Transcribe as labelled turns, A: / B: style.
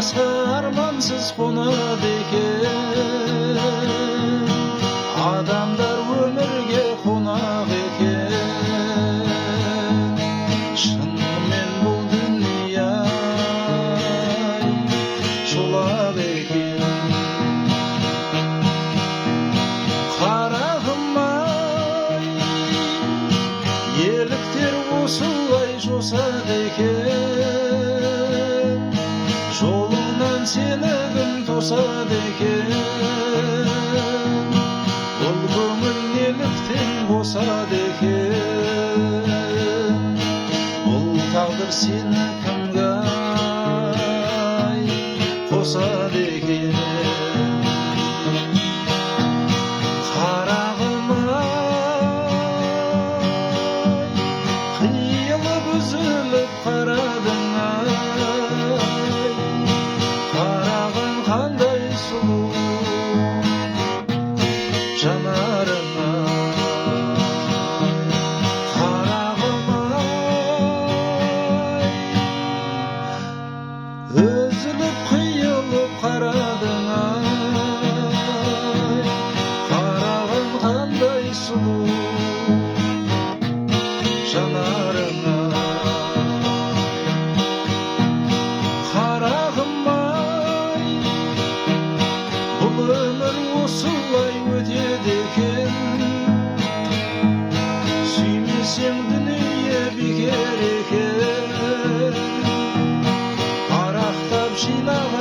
A: басқа армансыз қонады екен, адамдар өмірге қонақ екен. Шынымен бұл дүние шолақ екен. Қарағым-ай, еліктер осылай жосады екен, жолыңнан сені кім тосады екен. Бұл көңіл неліктен босады екен, бұл тағдыр сені кімге қосады екен. Қиылып үзіліп қарадың-ай, қарағым қандай сұлу жанарыңа. Қарағым-ай, үзіліп қиылып қарадың-ай, қарағым қандай сұлу жанарыңа. Қарағым-ай, бұл өмір осылай өтеді екен, сүймесең дүние бекер екен. Парақтап жинап